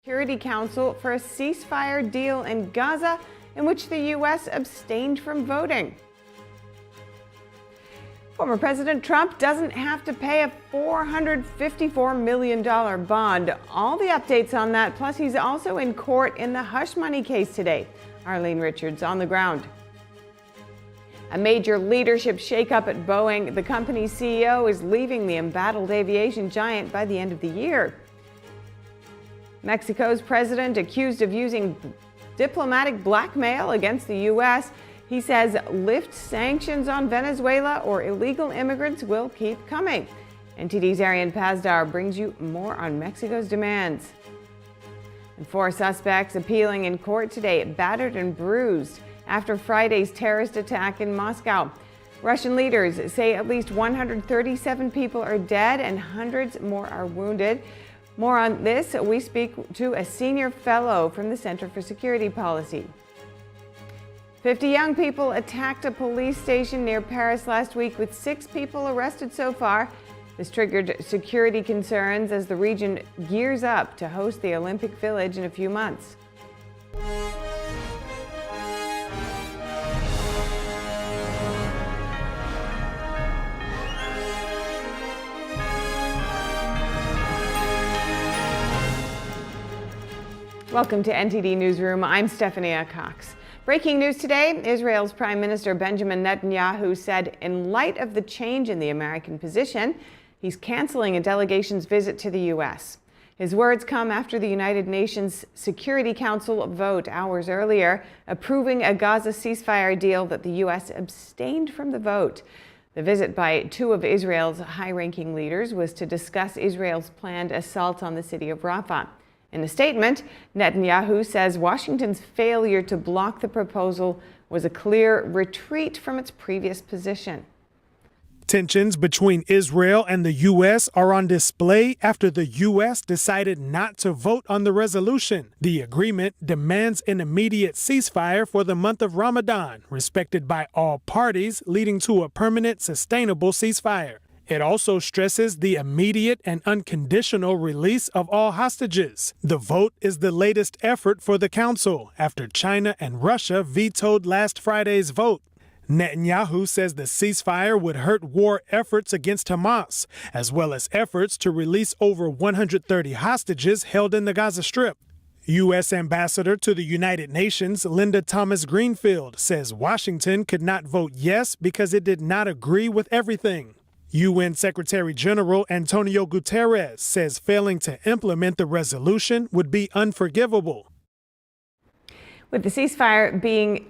Security Council for a ceasefire deal in Gaza in which the U.S. abstained from voting. Former President Trump doesn't have to pay a $454 million bond. All the updates on that, plus he's also in court in the hush money case today. Arlene Richards on the ground. A major leadership shakeup at Boeing. The company's CEO is leaving the embattled aviation giant by the end of the year. Mexico's president accused of using diplomatic blackmail against the U.S. He says lift sanctions on Venezuela or illegal immigrants will keep coming. NTD's Arian Pazdar brings you more on Mexico's demands. And 4 suspects appealing in court today, battered and bruised after Friday's terrorist attack in Moscow. Russian leaders say at least 137 people are dead and hundreds more are wounded. More on this, we speak to a senior fellow from the Center for Security Policy. 50 young people attacked a police station near Paris last week, with 6 people arrested so far. This triggered security concerns as the region gears up to host the Olympic Village in a few months. Welcome to NTD Newsroom. I'm Stephania Cox. Breaking news today, Israel's Prime Minister Benjamin Netanyahu said in light of the change in the American position, he's canceling a delegation's visit to the U.S. His words come after the United Nations Security Council vote hours earlier, approving a Gaza ceasefire deal that the U.S. abstained from the vote. The visit by 2 of Israel's high-ranking leaders was to discuss Israel's planned assault on the city of Rafah. In a statement, Netanyahu says Washington's failure to block the proposal was a clear retreat from its previous position. Tensions between Israel and the U.S. are on display after the U.S. decided not to vote on the resolution. The agreement demands an immediate ceasefire for the month of Ramadan, respected by all parties, leading to a permanent, sustainable ceasefire. It also stresses the immediate and unconditional release of all hostages. The vote is the latest effort for the council after China and Russia vetoed last Friday's vote. Netanyahu says the ceasefire would hurt war efforts against Hamas, as well as efforts to release over 130 hostages held in the Gaza Strip. U.S. Ambassador to the United Nations Linda Thomas-Greenfield says Washington could not vote yes because it did not agree with everything. UN Secretary General Antonio Guterres says failing to implement the resolution would be unforgivable. With the ceasefire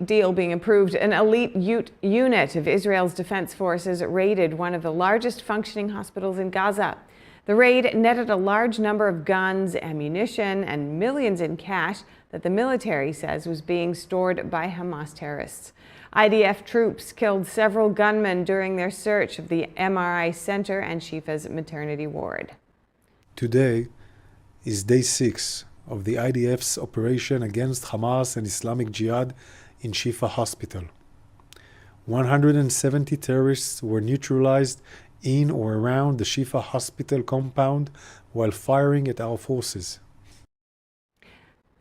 deal being approved, an elite unit of Israel's defense forces raided one of the largest functioning hospitals in Gaza. The raid netted a large number of guns, ammunition, and millions in cash that the military says was being stored by Hamas terrorists. IDF troops killed several gunmen during their search of the MRI Center and Shifa's maternity ward. Today is day 6 of the IDF's operation against Hamas and Islamic Jihad in Shifa Hospital. 170 terrorists were neutralized in or around the Shifa Hospital compound while firing at our forces.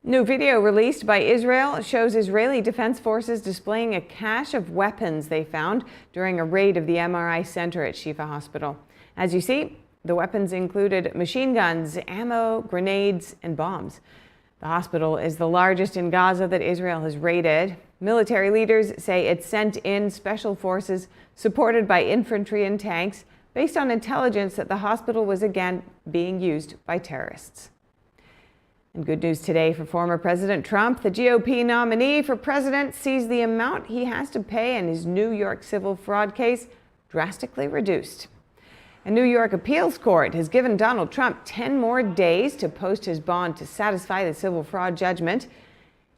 New video released by Israel shows Israeli Defense Forces displaying a cache of weapons they found during a raid of the MRI Center at Shifa Hospital. As you see, the weapons included machine guns, ammo, grenades, and bombs. The hospital is the largest in Gaza that Israel has raided. Military leaders say it sent in special forces supported by infantry and tanks based on intelligence that the hospital was again being used by terrorists. And good news today for former President Trump. The GOP nominee for president sees the amount he has to pay in his New York civil fraud case drastically reduced. A New York appeals court has given Donald Trump 10 more days to post his bond to satisfy the civil fraud judgment.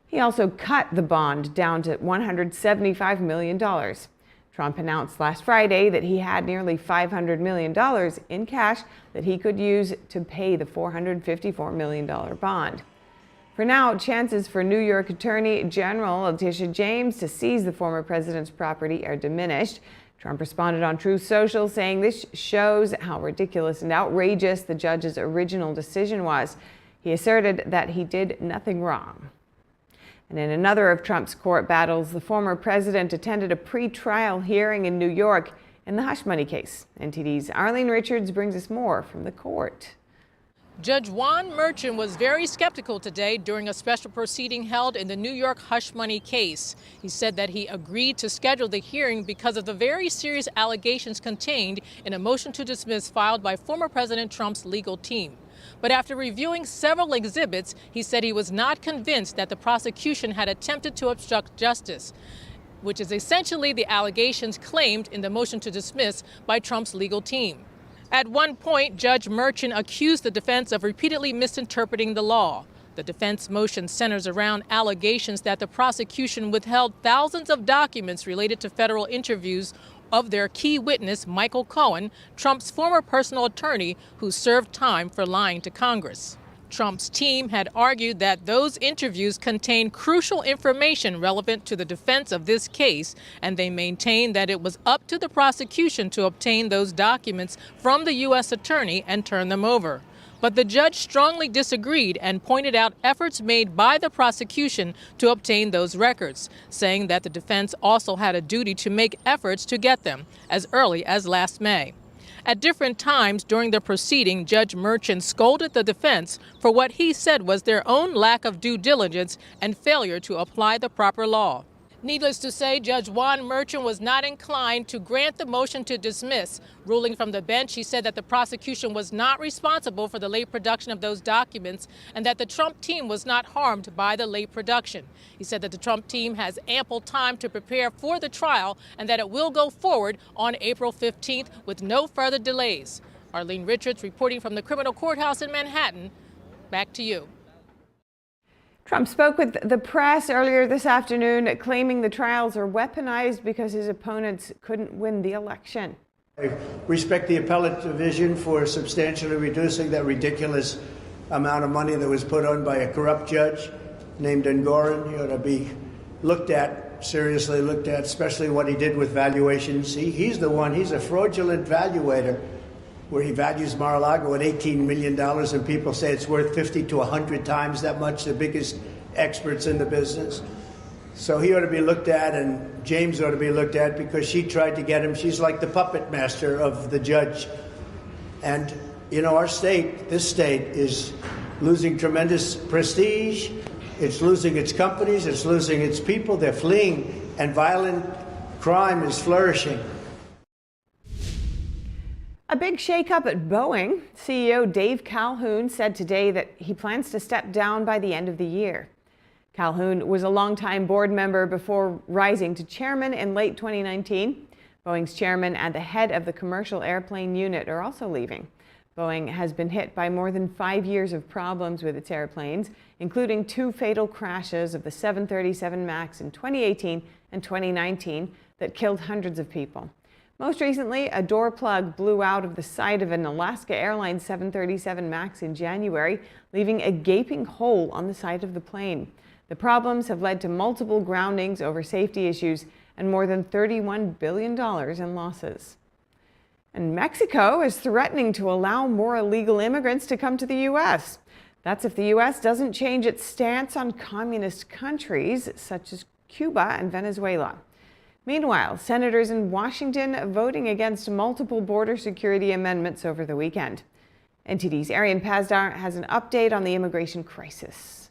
He also cut the bond down to $175 million. Trump announced last Friday that he had nearly $500 million in cash that he could use to pay the $454 million bond. For now, chances for New York Attorney General Letitia James to seize the former president's property are diminished. Trump responded on Truth Social, saying this shows how ridiculous and outrageous the judge's original decision was. He asserted that he did nothing wrong. And in another of Trump's court battles, the former president attended a pre-trial hearing in New York in the hush money case. NTD's Arlene Richards brings us more from the court. Judge Juan Merchan was very skeptical today during a special proceeding held in the New York hush money case. He said that he agreed to schedule the hearing because of the very serious allegations contained in a motion to dismiss filed by former President Trump's legal team. But after reviewing several exhibits, he said he was not convinced that the prosecution had attempted to obstruct justice, which is essentially the allegations claimed in the motion to dismiss by Trump's legal team. At one point, Judge Merchan accused the defense of repeatedly misinterpreting the law. The defense motion centers around allegations that the prosecution withheld thousands of documents related to federal interviews of their key witness, Michael Cohen, Trump's former personal attorney who served time for lying to Congress. Trump's team had argued that those interviews contained crucial information relevant to the defense of this case, and they maintained that it was up to the prosecution to obtain those documents from the U.S. attorney and turn them over. But the judge strongly disagreed and pointed out efforts made by the prosecution to obtain those records, saying that the defense also had a duty to make efforts to get them as early as last May. At different times during the proceeding, Judge Merchan scolded the defense for what he said was their own lack of due diligence and failure to apply the proper law. Needless to say, Judge Juan Merchan was not inclined to grant the motion to dismiss. Ruling from the bench, he said that the prosecution was not responsible for the late production of those documents and that the Trump team was not harmed by the late production. He said that the Trump team has ample time to prepare for the trial and that it will go forward on April 15th with no further delays. Arlene Richards reporting from the criminal courthouse in Manhattan. Back to you. Trump spoke with the press earlier this afternoon, claiming the trials are weaponized because his opponents couldn't win the election. I respect the appellate division for substantially reducing that ridiculous amount of money that was put on by a corrupt judge named Engoron. He ought to be looked at, seriously looked at, especially what he did with valuations. He's the one, he's a fraudulent valuator, where he values Mar-a-Lago at $18 million, and people say it's worth 50 to 100 times that much, the biggest experts in the business. So he ought to be looked at, and James ought to be looked at, because she tried to get him. She's like the puppet master of the judge. And, you know, our state, this state, is losing tremendous prestige. It's losing its companies. It's losing its people. They're fleeing, and violent crime is flourishing. A big shakeup at Boeing. CEO Dave Calhoun said today that he plans to step down by the end of the year. Calhoun was a longtime board member before rising to chairman in late 2019. Boeing's chairman and the head of the commercial airplane unit are also leaving. Boeing has been hit by more than 5 years of problems with its airplanes, including 2 fatal crashes of the 737 MAX in 2018 and 2019 that killed hundreds of people. Most recently, a door plug blew out of the side of an Alaska Airlines 737 MAX in January, leaving a gaping hole on the side of the plane. The problems have led to multiple groundings over safety issues and more than $31 billion in losses. And Mexico is threatening to allow more illegal immigrants to come to the U.S. That's if the U.S. doesn't change its stance on communist countries such as Cuba and Venezuela. Meanwhile, senators in Washington voting against multiple border security amendments over the weekend. NTD's Arian Pazdar has an update on the immigration crisis.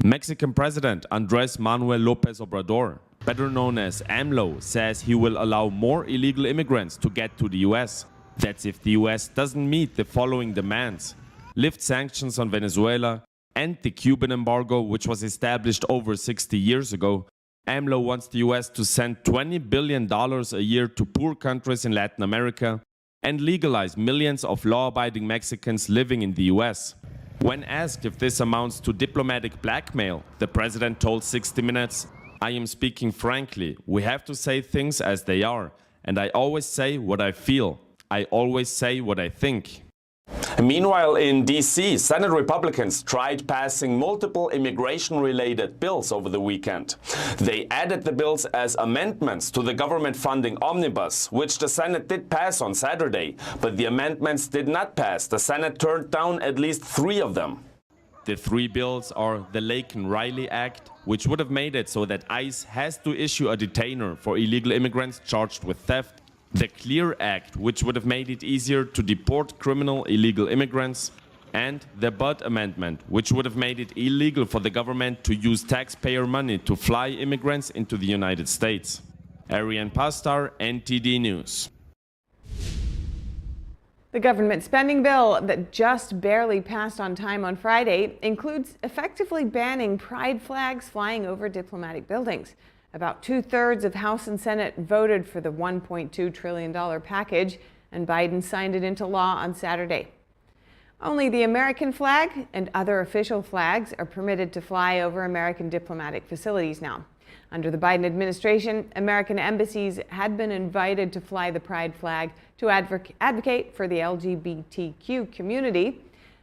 Mexican President Andrés Manuel López Obrador, better known as AMLO, says he will allow more illegal immigrants to get to the U.S. That's if the U.S. doesn't meet the following demands: lift sanctions on Venezuela, end the Cuban embargo, which was established over 60 years ago. AMLO wants the U.S. to send $20 billion a year to poor countries in Latin America and legalize millions of law-abiding Mexicans living in the U.S. When asked if this amounts to diplomatic blackmail, the president told 60 Minutes, "I am speaking frankly. We have to say things as they are, and I always say what I feel. I always say what I think." Meanwhile, in D.C., Senate Republicans tried passing multiple immigration-related bills over the weekend. They added the bills as amendments to the government funding omnibus, which the Senate did pass on Saturday. But the amendments did not pass. The Senate turned down at least 3 of them. The three bills are the Laken-Riley Act, which would have made it so that ICE has to issue a detainer for illegal immigrants charged with theft, the Clear Act, which would have made it easier to deport criminal illegal immigrants, and the Budd Amendment, which would have made it illegal for the government to use taxpayer money to fly immigrants into the United States. Ariane Pastar, NTD News. The government spending bill that just barely passed on time on Friday includes effectively banning pride flags flying over diplomatic buildings. About 2/3 of House and Senate voted for the $1.2 trillion package, and Biden signed it into law on Saturday. Only the American flag and other official flags are permitted to fly over American diplomatic facilities now. Under the Biden administration, American embassies had been invited to fly the pride flag to advocate for the LGBTQ community.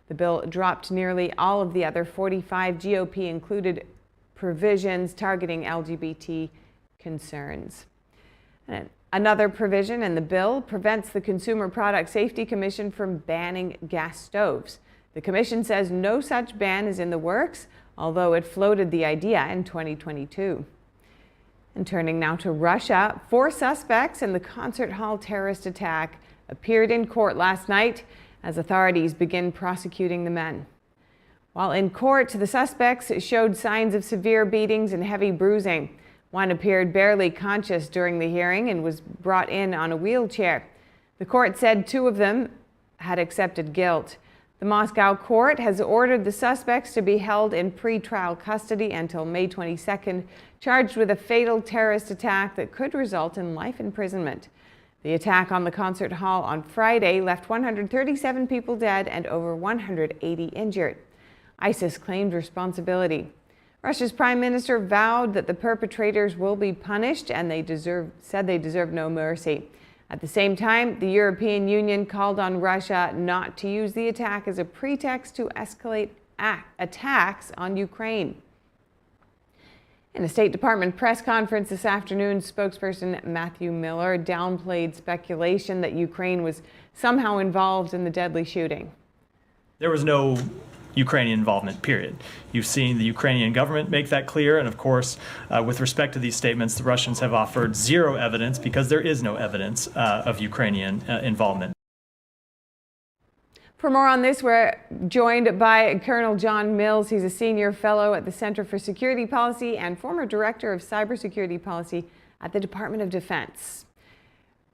The bill dropped nearly all of the other 45 GOP-included provisions targeting LGBT concerns. And another provision in the bill prevents the Consumer Product Safety Commission from banning gas stoves. The commission says no such ban is in the works, although it floated the idea in 2022. And turning now to Russia, 4 suspects in the concert hall terrorist attack appeared in court last night as authorities begin prosecuting the men. While in court, the suspects showed signs of severe beatings and heavy bruising. One appeared barely conscious during the hearing and was brought in on a wheelchair. The court said 2 of them had accepted guilt. The Moscow court has ordered the suspects to be held in pretrial custody until May 22nd, charged with a fatal terrorist attack that could result in life imprisonment. The attack on the concert hall on Friday left 137 people dead and over 180 injured. ISIS claimed responsibility. Russia's Prime Minister vowed that the perpetrators will be punished, and said they deserve no mercy. At the same time, the European Union called on Russia not to use the attack as a pretext to escalate attacks on Ukraine. In a State Department press conference this afternoon, spokesperson Matthew Miller downplayed speculation that Ukraine was somehow involved in the deadly shooting. There was no Ukrainian involvement, period. You've seen the Ukrainian government make that clear, and of course, with respect to these statements, the Russians have offered zero evidence because there is no evidence of Ukrainian involvement. For more on this, we're joined by Colonel John Mills. He's a senior fellow at the Center for Security Policy and former director of cybersecurity policy at the Department of Defense.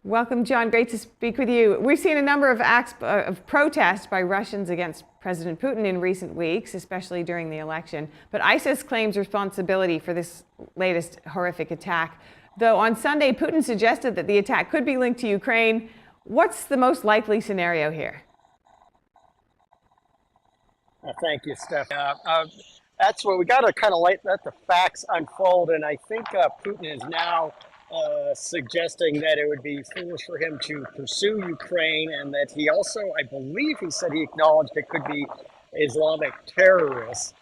Welcome, John. Great to speak with you. We've seen a number of acts of protest by Russians against President Putin in recent weeks, especially during the election. But ISIS claims responsibility for this latest horrific attack. Though on Sunday, Putin suggested that the attack could be linked to Ukraine. What's the most likely scenario here? Thank you, Steph. That's what we got to kind of let the facts unfold. And I think Putin is now suggesting that it would be foolish for him to pursue Ukraine, and that he also, I believe he said he acknowledged it could be Islamic terrorists.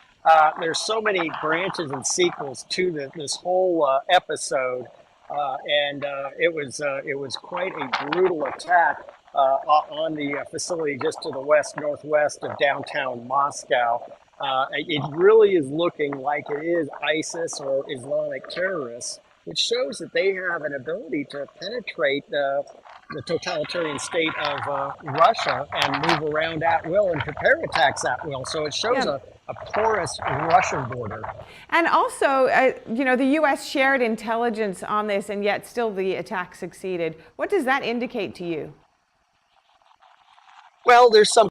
There's so many branches and sequels to this whole episode, and it was quite a brutal attack on the facility just to the northwest of downtown Moscow. It really is looking like it is ISIS or Islamic terrorists, which shows that they have an ability to penetrate the totalitarian state of Russia and move around at will and prepare attacks at will. So it shows a porous Russian border. And also, the U.S. shared intelligence on this, and yet still the attack succeeded. What does that indicate to you? Well, there's some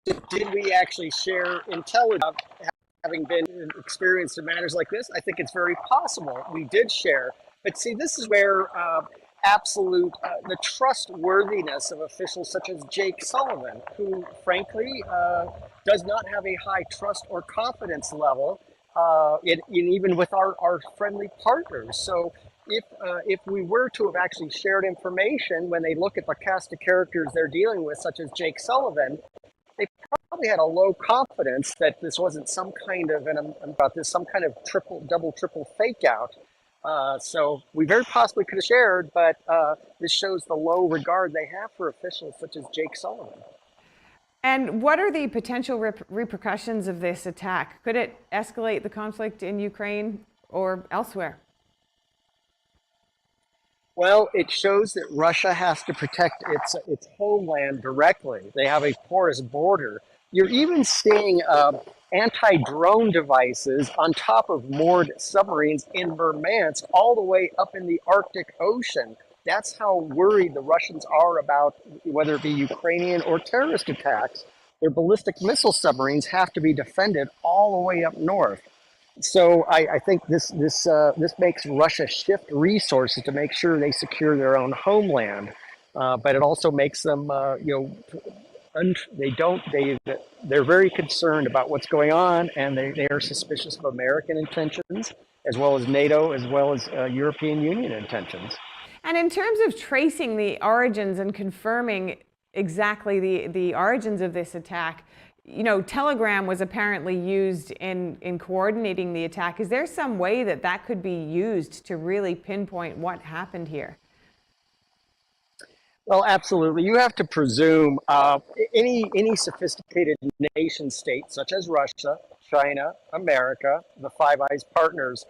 question. Did we actually share intelligence? Having been experienced in matters like this, I think it's very possible we did share. But see, this is where the trustworthiness of officials such as Jake Sullivan, who frankly does not have a high trust or confidence level, even with our friendly partners. So if we were to have actually shared information, when they look at the cast of characters they're dealing with, such as Jake Sullivan, they probably had a low confidence that this wasn't some kind of, and I'm about this, some kind of triple fake out. So we very possibly could have shared, but this shows the low regard they have for officials such as Jake Sullivan. And what are the potential repercussions of this attack? Could it escalate the conflict in Ukraine or elsewhere? Well, it shows that Russia has to protect its homeland directly. They have a porous border. You're even seeing anti-drone devices on top of moored submarines in Murmansk, all the way up in the Arctic Ocean. That's how worried the Russians are about whether it be Ukrainian or terrorist attacks. Their ballistic missile submarines have to be defended all the way up north. So I think this makes Russia shift resources to make sure they secure their own homeland, but it also makes them they're very concerned about what's going on, and they are suspicious of American intentions as well as NATO as well as European Union intentions. And in terms of tracing the origins and confirming exactly the origins of this attack, you know, Telegram was apparently used in coordinating the attack. Is there some way that could be used to really pinpoint what happened here? Well, absolutely. You have to presume any sophisticated nation state, such as Russia, China, America, the Five Eyes partners,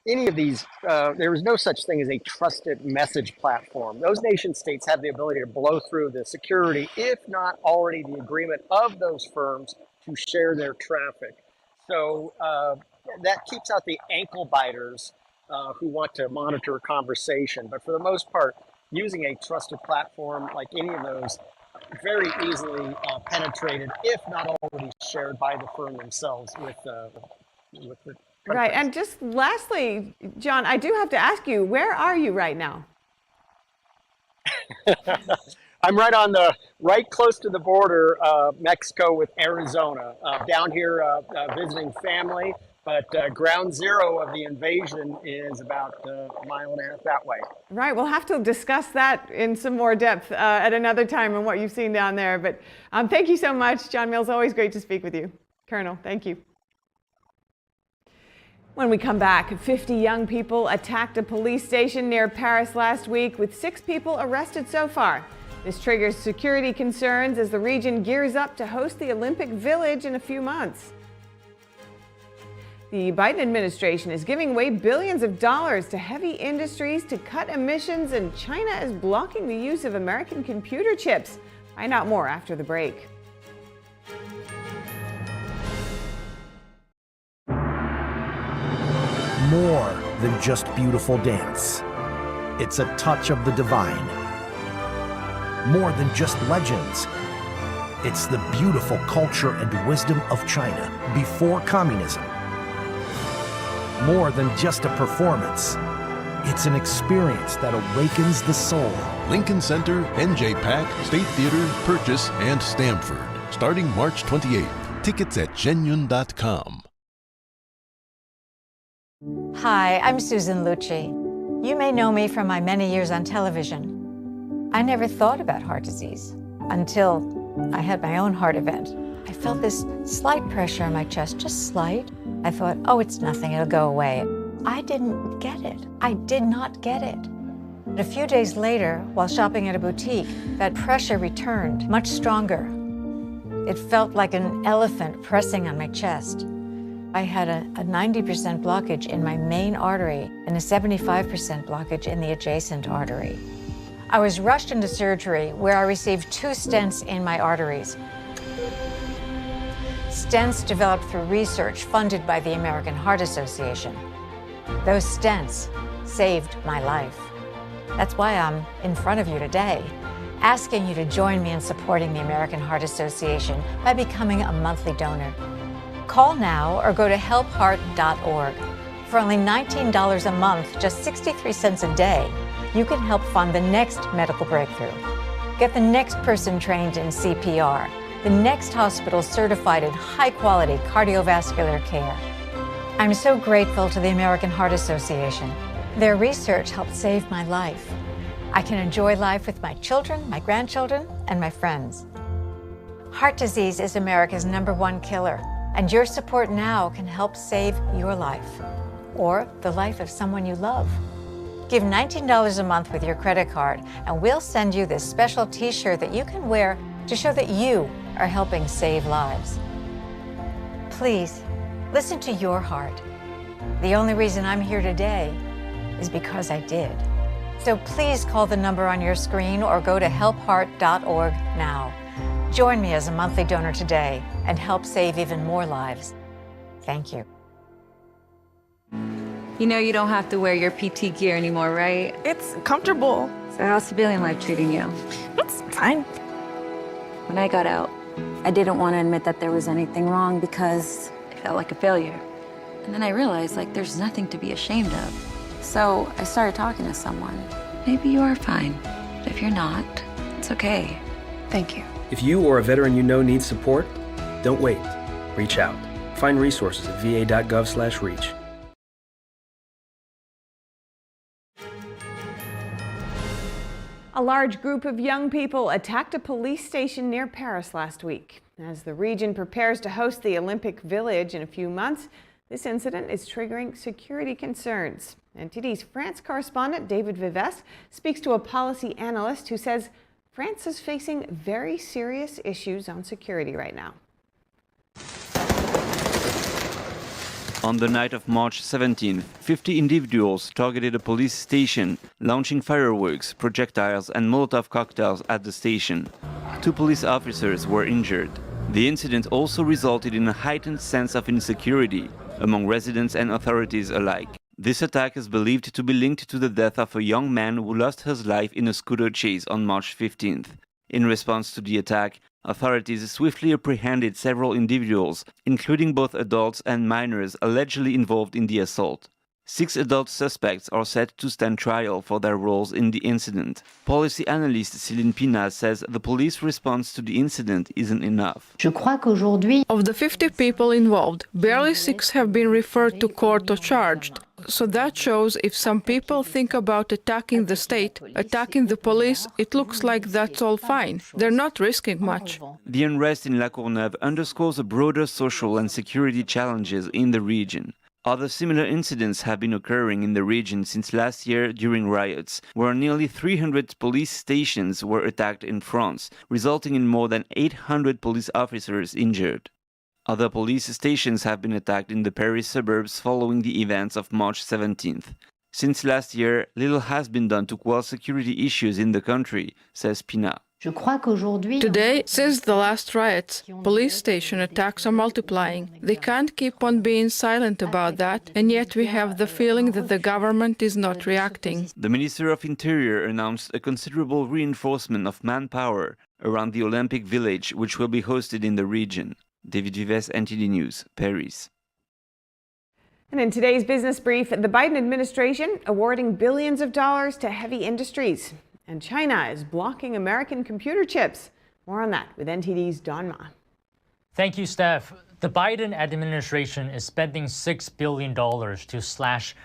any of these, there is no such thing as a trusted message platform. Those nation states have the ability to blow through the security, if not already the agreement of those firms to share their traffic. So that keeps out the ankle biters who want to monitor a conversation. But for the most part, using a trusted platform like any of those, very easily penetrated, if not already shared by the firm themselves with the Right. And just lastly, John, I do have to ask you, where are you right now? I'm right close to the border, Mexico with Arizona, down here visiting family, but ground zero of the invasion is about a mile and a half that way. Right. We'll have to discuss that in some more depth at another time and what you've seen down there. But thank you so much, John Mills. Always great to speak with you. Colonel, thank you. When we come back, 50 young people attacked a police station near Paris last week, with 6 people arrested so far. This triggers security concerns as the region gears up to host the Olympic Village in a few months. The Biden administration is giving away billions of dollars to heavy industries to cut emissions, and China is blocking the use of American computer chips. Find out more after the break. More than just beautiful dance. It's a touch of the divine. More than just legends. It's the beautiful culture and wisdom of China before communism. More than just a performance. It's an experience that awakens the soul. Lincoln Center, NJ-PAC, State Theater, Purchase, and Stamford. Starting March 28th. Tickets at shenyun.com. Hi, I'm Susan Lucci. You may know me from my many years on television. I never thought about heart disease until I had my own heart event. I felt this slight pressure on my chest, just slight. I thought, oh, it's nothing, it'll go away. I didn't get it. I did not get it. But a few days later, while shopping at a boutique, that pressure returned, much stronger. It felt like an elephant pressing on my chest. I had a 90% blockage in my main artery and a 75% blockage in the adjacent artery. I was rushed into surgery where I received 2 stents in my arteries. Stents developed through research funded by the American Heart Association. Those stents saved my life. That's why I'm in front of you today, asking you to join me in supporting the American Heart Association by becoming a monthly donor. Call now or go to helpheart.org. For only $19 a month, just 63 cents a day, you can help fund the next medical breakthrough. Get the next person trained in CPR, the next hospital certified in high-quality cardiovascular care. I'm so grateful to the American Heart Association. Their research helped save my life. I can enjoy life with my children, my grandchildren, and my friends. Heart disease is America's #1 killer. And your support now can help save your life or the life of someone you love. Give $19 a month with your credit card, and we'll send you this special t-shirt that you can wear to show that you are helping save lives. Please, listen to your heart. The only reason I'm here today is because I did. So please call the number on your screen or go to helpheart.org now. Join me as a monthly donor today and help save even more lives. Thank you. You know you don't have to wear your PT gear anymore, right? It's comfortable. So how's civilian life treating you? It's fine. When I got out, I didn't want to admit that there was anything wrong because I felt like a failure. And then I realized, like, there's nothing to be ashamed of. So I started talking to someone. Maybe you are fine, but if you're not, it's okay. Thank you. If you or a veteran you know needs support, don't wait. Reach out. Find resources at va.gov/reach. A large group of young people attacked a police station near Paris last week. As the region prepares to host the Olympic Village in a few months, this incident is triggering security concerns. NTD's France correspondent David Vives speaks to a policy analyst who says France is facing very serious issues on security right now. On the night of March 17th, 50 individuals targeted a police station, launching fireworks, projectiles and Molotov cocktails at the station. 2 police officers were injured. The incident also resulted in a heightened sense of insecurity among residents and authorities alike. This attack is believed to be linked to the death of a young man who lost his life in a scooter chase on March 15th. In response to the attack, authorities swiftly apprehended several individuals, including both adults and minors allegedly involved in the assault. 6 adult suspects are set to stand trial for their roles in the incident. Policy analyst Céline Pina says the police response to the incident isn't enough. Of the 50 people involved, barely 6 have been referred to court or charged. So that shows if some people think about attacking the state, attacking the police, it looks like that's all fine. They're not risking much. The unrest in La Courneuve underscores the broader social and security challenges in the region. Other similar incidents have been occurring in the region since last year during riots, where nearly 300 police stations were attacked in France, resulting in more than 800 police officers injured. Other police stations have been attacked in the Paris suburbs following the events of March 17th. Since last year, little has been done to quell security issues in the country, says Pina. Today, since the last riots, police station attacks are multiplying. They can't keep on being silent about that, and yet we have the feeling that the government is not reacting. The Minister of Interior announced a considerable reinforcement of manpower around the Olympic Village, which will be hosted in the region. David Vives, NTD News, Paris. And in today's business brief, the Biden administration awarding billions of dollars to heavy industries. And China is blocking American computer chips. More on that with NTD's Don Ma. Thank you, Steph. The Biden administration is spending $6 billion to slash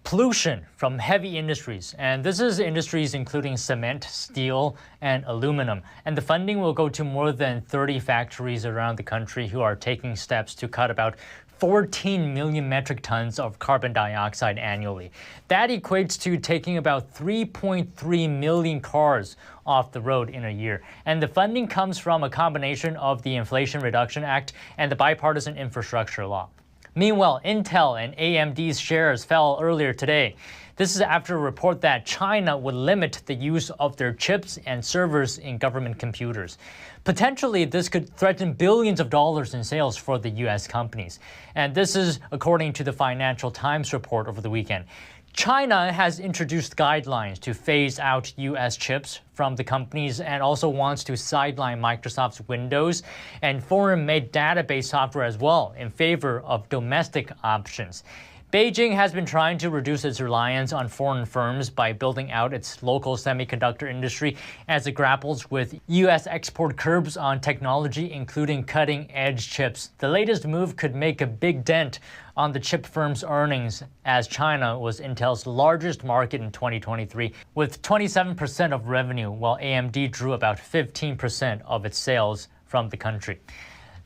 pollution from heavy industries. And this is industries including cement, steel, and aluminum. And the funding will go to more than 30 factories around the country who are taking steps to cut about 14 million metric tons of carbon dioxide annually. That equates to taking about 3.3 million cars off the road in a year. And the funding comes from a combination of the Inflation Reduction Act and the Bipartisan Infrastructure Law. Meanwhile, Intel and AMD's shares fell earlier today. This is after a report that China would limit the use of their chips and servers in government computers. Potentially, this could threaten billions of dollars in sales for the U.S. companies. And this is according to the Financial Times report over the weekend. China has introduced guidelines to phase out U.S. chips from the companies and also wants to sideline Microsoft's Windows and foreign-made database software as well in favor of domestic options. Beijing has been trying to reduce its reliance on foreign firms by building out its local semiconductor industry as it grapples with U.S. export curbs on technology, including cutting-edge chips. The latest move could make a big dent on the chip firm's earnings, as China was Intel's largest market in 2023, with 27% of revenue, while AMD drew about 15% of its sales from the country.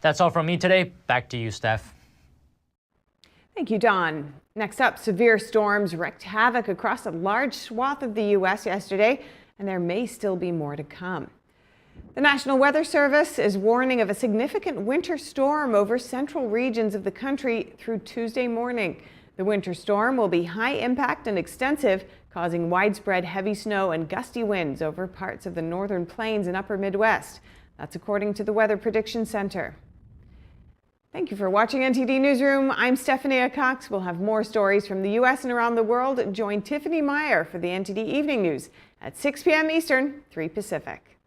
That's all from me today. Back to you, Steph. Thank you, Don. Next up, severe storms wreaked havoc across a large swath of the U.S. yesterday, and there may still be more to come. The National Weather Service is warning of a significant winter storm over central regions of the country through Tuesday morning. The winter storm will be high impact and extensive, causing widespread heavy snow and gusty winds over parts of the northern plains and upper Midwest. That's according to the Weather Prediction Center. Thank you for watching NTD Newsroom. I'm Stephanie Cox. We'll have more stories from the U.S. and around the world. Join Tiffany Meyer for the NTD Evening News at 6 p.m. Eastern, 3 Pacific.